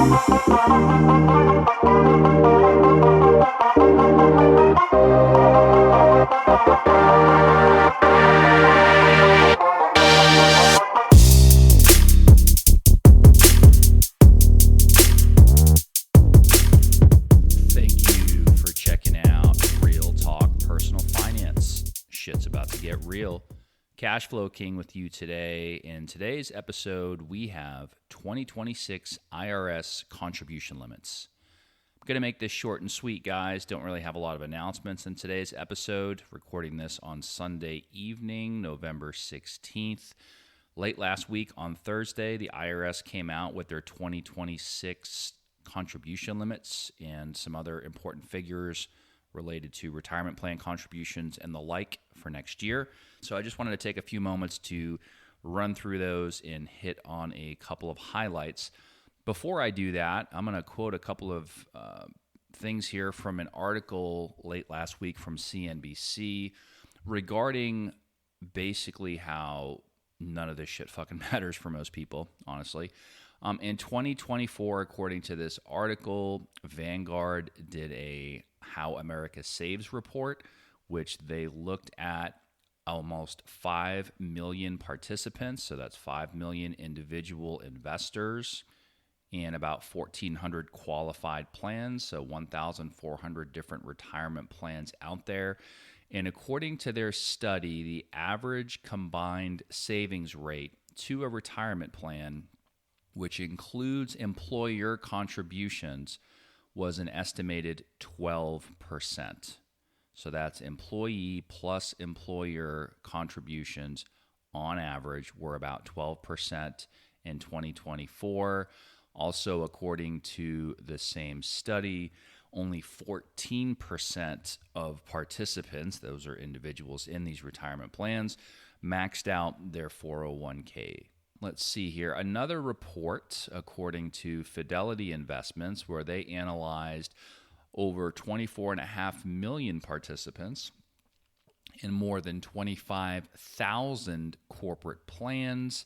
Thank you for checking out Real Talk Personal Finance. Shit's about to get real. Cash Flow King with you today. In today's episode, we have 2026 IRS Contribution Limits. I'm going to make this short and sweet, guys. Don't really have a lot of announcements in today's episode. Recording this on Sunday evening, November 16th. Late last week on Thursday, the IRS came out with their 2026 contribution limits and some other important figures related to retirement plan contributions and the like for next year. So I just wanted to take a few moments to run through those and hit on a couple of highlights. Before I do that, I'm going to quote a couple of things here from an article late last week from CNBC regarding basically how none of this shit fucking matters for most people, honestly. In 2024, according to this article, Vanguard did a How America Saves report, which they looked at almost 5 million participants. So that's 5 million individual investors and about 1,400 qualified plans. So 1,400 different retirement plans out there. And according to their study, the average combined savings rate to a retirement plan, which includes employer contributions, was an estimated 12%. So that's employee plus employer contributions on average were about 12% in 2024. Also, according to the same study, only 14% of participants, those are individuals in these retirement plans, maxed out their 401k. Let's see here. Another report, according to Fidelity Investments, where they analyzed over 24.5 million participants in more than 25,000 corporate plans.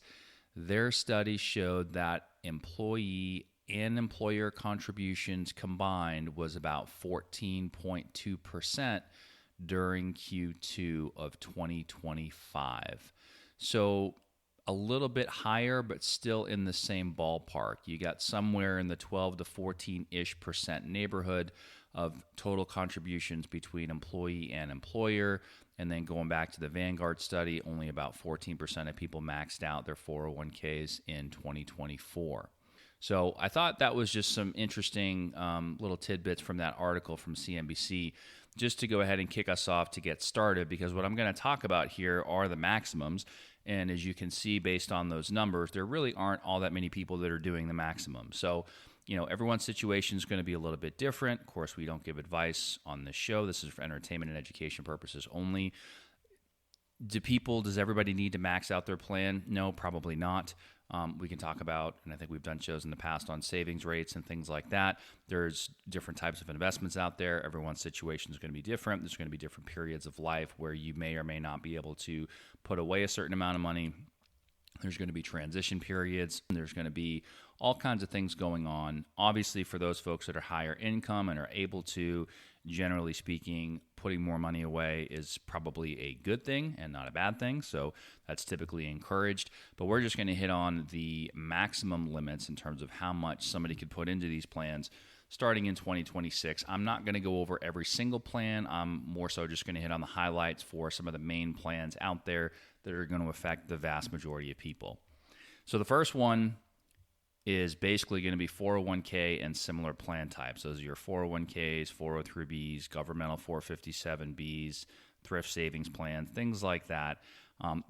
Their study showed that employee and employer contributions combined was about 14.2% during Q2 of 2025. So a little bit higher, but still in the same ballpark. You got somewhere in the 12 to 14-ish percent neighborhood of total contributions between employee and employer. And then going back to the Vanguard study, only about 14% of people maxed out their 401ks in 2024. So I thought that was just some interesting little tidbits from that article from CNBC, just to go ahead and kick us off to get started, because what I'm going to talk about here are the maximums. And as you can see, based on those numbers, there really aren't all that many people that are doing the maximum. So, everyone's situation is going to be a little bit different. Of course, we don't give advice on this show. This is for entertainment and education purposes only. Does everybody need to max out their plan? No, probably not. We can talk about, and I think we've done shows in the past on savings rates and things like that. There's different types of investments out there. Everyone's situation is going to be different. There's going to be different periods of life where you may or may not be able to put away a certain amount of money. There's going to be transition periods. There's going to be all kinds of things going on. Obviously, for those folks that are higher income and are able to, generally speaking, putting more money away is probably a good thing and not a bad thing. So that's typically encouraged. But we're just going to hit on the maximum limits in terms of how much somebody could put into these plans starting in 2026. I'm not going to go over every single plan. I'm more so just going to hit on the highlights for some of the main plans out there that are going to affect the vast majority of people. So the first one is basically going to be 401k and similar plan types. Those are your 401ks, 403bs, governmental 457bs, thrift savings plans, things like that.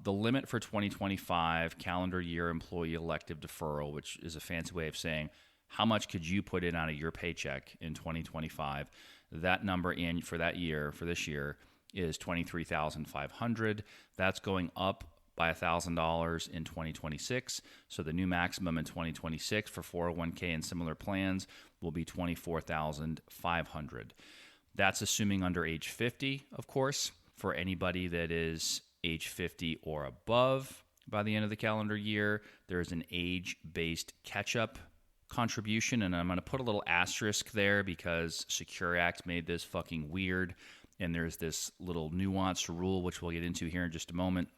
The limit for 2025 calendar year employee elective deferral, which is a fancy way of saying how much could you put in out of your paycheck in 2025, that number for this year, is $23,500. That's going up by $1,000 in 2026. So the new maximum in 2026 for 401k and similar plans will be $24,500. That's assuming under age 50, of course. For anybody that is age 50 or above by the end of the calendar year, there is an age-based catch-up contribution, and I'm going to put a little asterisk there because Secure Act made this fucking weird, and there's this little nuanced rule, which we'll get into here in just a moment,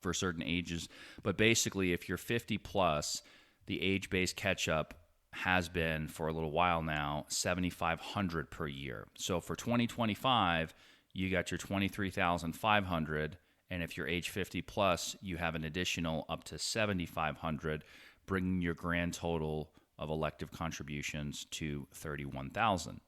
for certain ages. But basically, if you're 50 plus, the age-based catch-up has been for a little while now $7,500 per year. So for 2025, you got your $23,500, and if you're age 50 plus, you have an additional up to $7,500, bringing your grand total of elective contributions to $31,000.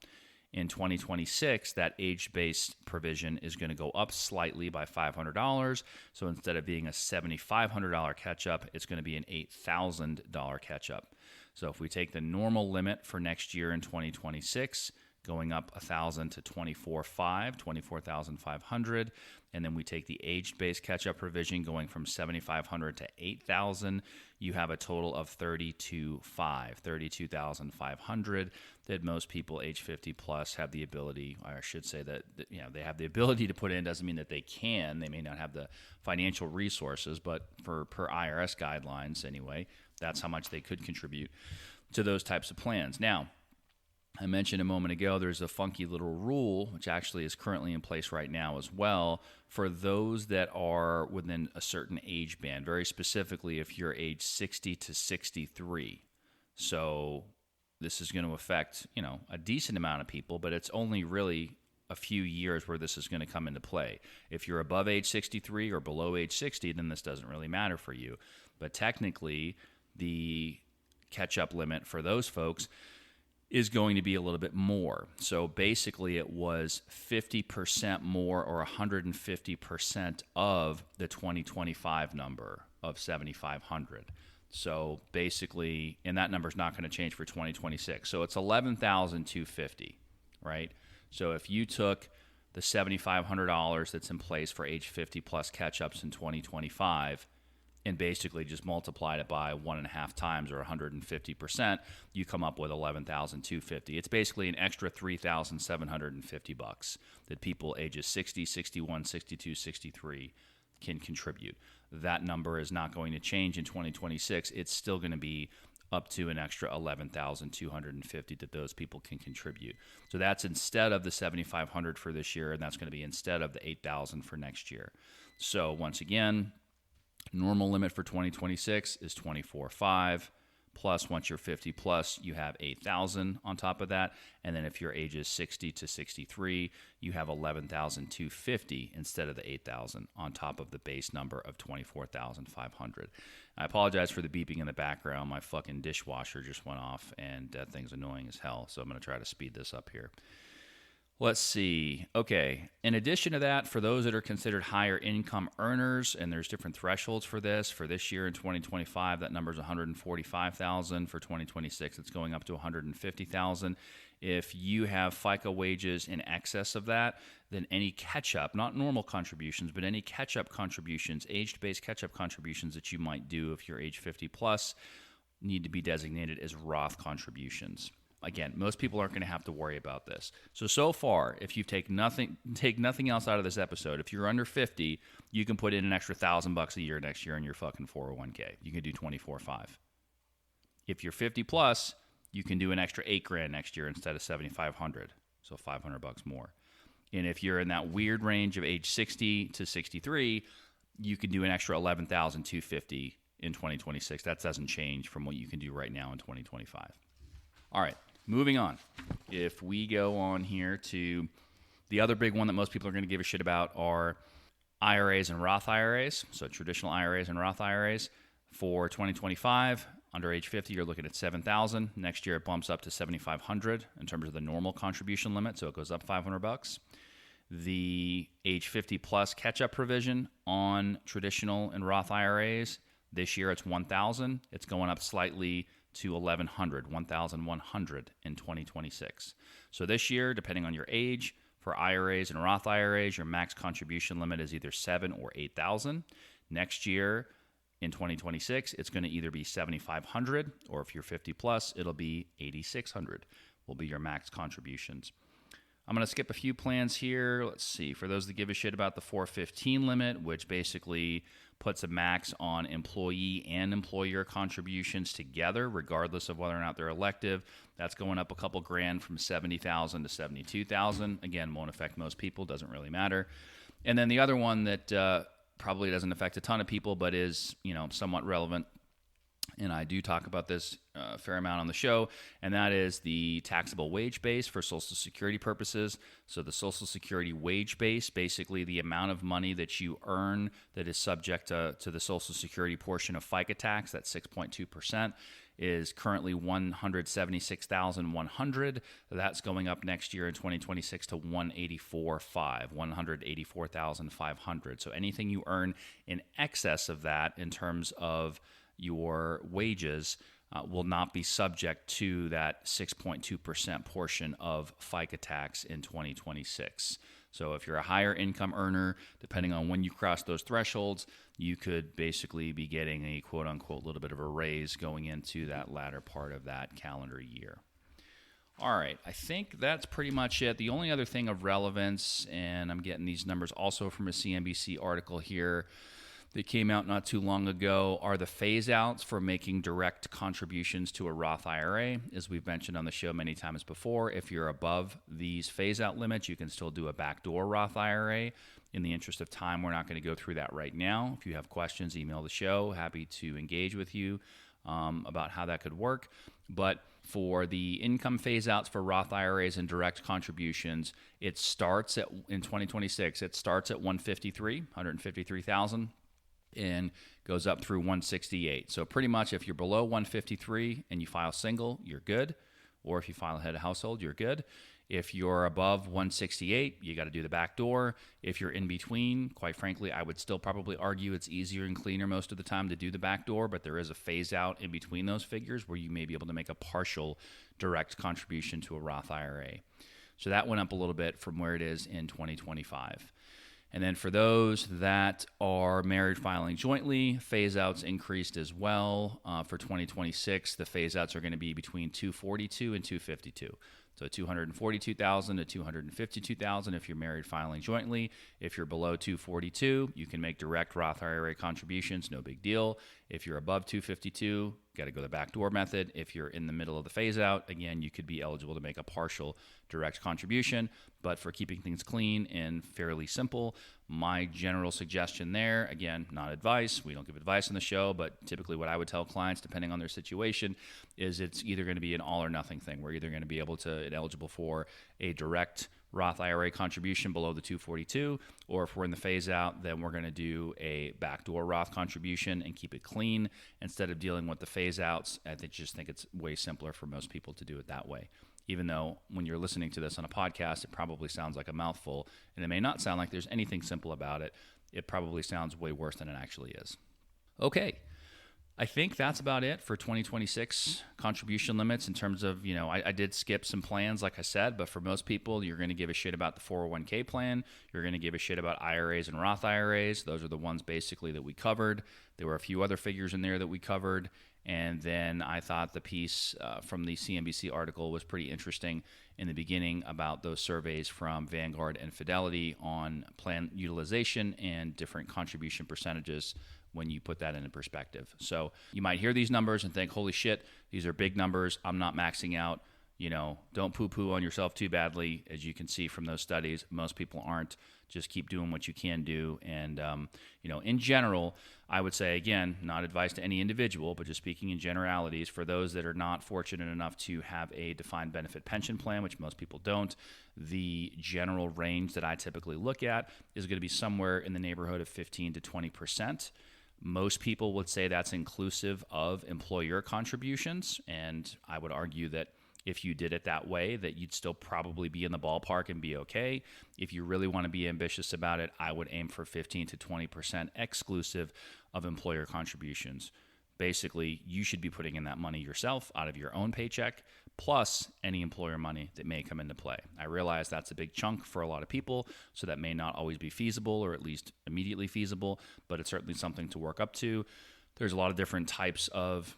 In 2026, that age-based provision is going to go up slightly by $500. So instead of being a $7,500 catch-up, it's going to be an $8,000 catch-up. So if we take the normal limit for next year in 2026, going up $1,000 to $24,500, and then we take the age-based catch-up provision going from $7,500 to $8,000, you have a total of $32,500 that most people age 50 plus have the ability, or I should say that they have the ability to put in. Doesn't mean that they can. They may not have the financial resources, but per IRS guidelines anyway, that's how much they could contribute to those types of plans. Now, I mentioned a moment ago there's a funky little rule, which actually is currently in place right now as well, for those that are within a certain age band, very specifically if you're age 60 to 63. So this is going to affect, a decent amount of people, but it's only really a few years where this is going to come into play. If you're above age 63 or below age 60, then this doesn't really matter for you. But technically, the catch-up limit for those folks is going to be a little bit more. So basically it was 50% more or 150% of the 2025 number of 7,500. So basically, and that number is not going to change for 2026. So it's 11,250, right? So if you took the $7,500 that's in place for age 50 plus catch-ups in 2025 and basically just multiplied it by 1.5 times or 150%, you come up with 11,250. It's basically an extra $3,750 that people ages 60, 61, 62, 63 can contribute. That number is not going to change in 2026. It's still going to be up to an extra 11,250 that those people can contribute. So that's instead of the 7,500 for this year, and that's going to be instead of the 8,000 for next year. So once again, normal limit for 2026 is 24,500. Plus, once you're 50 plus, you have 8,000 on top of that. And then if you're ages 60 to 63, you have 11,250 instead of the 8,000 on top of the base number of 24,500. I apologize for the beeping in the background. My fucking dishwasher just went off, and that thing's annoying as hell. So I'm going to try to speed this up here. Let's see. Okay. In addition to that, for those that are considered higher income earners, and there's different thresholds for this year in 2025, that number is $145,000. For 2026, it's going up to $150,000. If you have FICA wages in excess of that, then any catch-up, not normal contributions, but any catch-up contributions, age-based catch-up contributions that you might do if you're age 50 plus, need to be designated as Roth contributions. Again, most people aren't going to have to worry about this. So far, if you take nothing else out of this episode, if you're under 50, you can put in an extra $1,000 a year next year in your fucking 401k. You can do 24/5. If you're 50 plus, you can do an extra $8,000 next year instead of 7,500, so $500 more. And if you're in that weird range of age 60 to 63, you can do an extra 11,250 in 2026. That doesn't change from what you can do right now in 2025. All right. Moving on, if we go on here to the other big one that most people are going to give a shit about are IRAs and Roth IRAs, so traditional IRAs and Roth IRAs. For 2025, under age 50, you're looking at $7,000. Next year, it bumps up to $7,500 in terms of the normal contribution limit, so it goes up $500. The age 50 plus catch-up provision on traditional and Roth IRAs, this year it's $1,000. It's going up slightly to $1,100 in 2026. So this year, depending on your age, for IRAs and Roth IRAs, your max contribution limit is either $7,000 or $8,000. Next year, in 2026, it's going to either be $7,500, or if you're 50 plus, it'll be $8,600 will be your max contributions. I'm going to skip a few plans here. Let's see. For those that give a shit about the 415 limit, which basically puts a max on employee and employer contributions together, regardless of whether or not they're elective. That's going up a couple grand from $70,000 to $72,000. Again, won't affect most people, doesn't really matter. And then the other one that probably doesn't affect a ton of people, but is somewhat relevant, and I do talk about this a fair amount on the show, and that is the taxable wage base for Social Security purposes. So the Social Security wage base, basically the amount of money that you earn that is subject to the Social Security portion of FICA tax, that's 6.2%, is currently $176,100. That's going up next year in 2026 to $184,500. So anything you earn in excess of that in terms of your wages will not be subject to that 6.2% portion of FICA tax in 2026. So if you're a higher income earner, depending on when you cross those thresholds, you could basically be getting a quote-unquote little bit of a raise going into that latter part of that calendar year. All right, I think that's pretty much it. The only other thing of relevance, and I'm getting these numbers also from a CNBC article here that came out not too long ago, are the phase-outs for making direct contributions to a Roth IRA. As we've mentioned on the show many times before, if you're above these phase-out limits, you can still do a backdoor Roth IRA. In the interest of time, we're not going to go through that right now. If you have questions, email the show. Happy to engage with you about how that could work. But for the income phase-outs for Roth IRAs and direct contributions, it starts in 2026, it starts at 153,000. And goes up through 168. So pretty much if you're below 153 and you file single, you're good. Or if you file head of household, you're good. If you're above 168, you got to do the back door. If you're in between, quite frankly, I would still probably argue it's easier and cleaner most of the time to do the back door, but there is a phase out in between those figures where you may be able to make a partial direct contribution to a Roth IRA. So that went up a little bit from where it is in 2025. And then for those that are married filing jointly, phase-outs increased as well. For 2026, the phase-outs are going to be between 242 and 252. So 242,000 to 252,000 if you're married filing jointly. If you're below 242, you can make direct Roth IRA contributions, no big deal. If you're above 252, got to go the backdoor method. If you're in the middle of the phase out, again, you could be eligible to make a partial direct contribution. But for keeping things clean and fairly simple, my general suggestion there, again, not advice. We don't give advice on the show, but typically what I would tell clients, depending on their situation, is it's either going to be an all or nothing thing. We're either going to be able to and eligible for a direct Roth IRA contribution below the 242, or if we're in the phase out, then we're going to do a backdoor Roth contribution and keep it clean instead of dealing with the phase outs. I just think it's way simpler for most people to do it that way. Even though when you're listening to this on a podcast, it probably sounds like a mouthful, and it may not sound like there's anything simple about it. It probably sounds way worse than it actually is. Okay. I think that's about it for 2026 contribution limits in terms of, I did skip some plans, like I said, but for most people, you're going to give a shit about the 401k plan. You're going to give a shit about IRAs and Roth IRAs. Those are the ones basically that we covered. There were a few other figures in there that we covered. And then I thought the piece from the CNBC article was pretty interesting in the beginning about those surveys from Vanguard and Fidelity on plan utilization and different contribution percentages when you put that into perspective. So you might hear these numbers and think, holy shit, these are big numbers. I'm not maxing out. Don't poo-poo on yourself too badly. As you can see from those studies, most people aren't. Just keep doing what you can do. And, in general, I would say, again, not advice to any individual, but just speaking in generalities, for those that are not fortunate enough to have a defined benefit pension plan, which most people don't, the general range that I typically look at is going to be somewhere in the neighborhood of 15 to 20%. Most people would say that's inclusive of employer contributions, and I would argue that if you did it that way, that you'd still probably be in the ballpark and be okay. If you really want to be ambitious about it, I would aim for 15 to 20% exclusive of employer contributions. Basically, you should be putting in that money yourself out of your own paycheck, plus any employer money that may come into play. I realize that's a big chunk for a lot of people, so that may not always be feasible or at least immediately feasible, but it's certainly something to work up to. There's a lot of different types of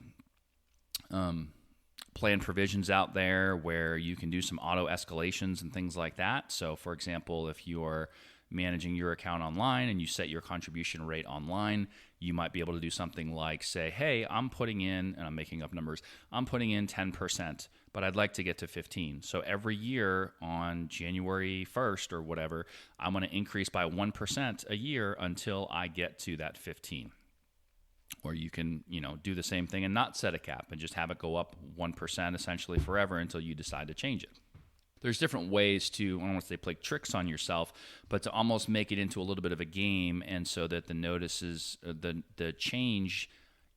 plan provisions out there where you can do some auto escalations and things like that. So, for example, if you're managing your account online and you set your contribution rate online, you might be able to do something like say, hey, I'm putting in, and I'm making up numbers, I'm putting in 10%, but I'd like to get to 15. So every year on January 1st or whatever, I'm going to increase by 1% a year until I get to that 15. Or you can, do the same thing and not set a cap and just have it go up 1% essentially forever until you decide to change it. There's different ways to, I don't want to say play tricks on yourself, but to almost make it into a little bit of a game, and so that the notices, the change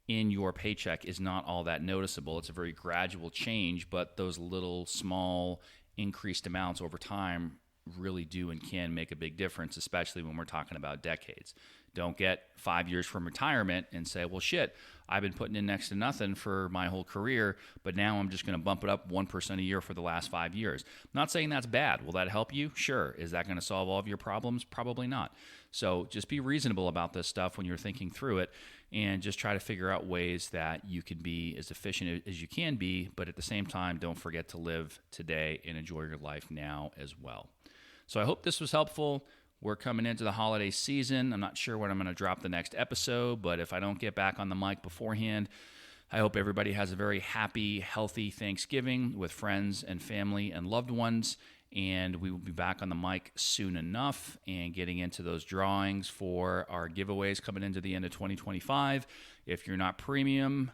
in your paycheck is not all that noticeable. It's a very gradual change, but those little small increased amounts over time really do and can make a big difference, especially when we're talking about decades. Don't get 5 years from retirement and say, well, shit, I've been putting in next to nothing for my whole career, but now I'm just going to bump it up 1% a year for the last 5 years. I'm not saying that's bad. Will that help you? Sure. Is that going to solve all of your problems? Probably not. So just be reasonable about this stuff when you're thinking through it, and just try to figure out ways that you can be as efficient as you can be, but at the same time, don't forget to live today and enjoy your life now as well. So I hope this was helpful. We're coming into the holiday season. I'm not sure when I'm going to drop the next episode, but if I don't get back on the mic beforehand, I hope everybody has a very happy, healthy Thanksgiving with friends and family and loved ones. And we will be back on the mic soon enough and getting into those drawings for our giveaways coming into the end of 2025. If you're not premium,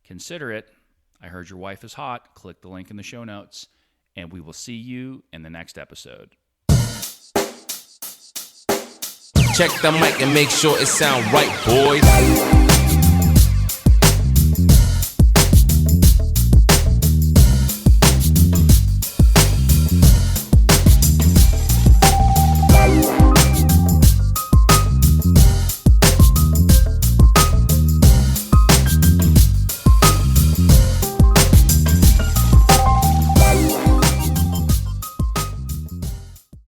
consider it. I heard your wife is hot. Click the link in the show notes, and we will see you in the next episode. Check the mic and make sure it sound right, boys.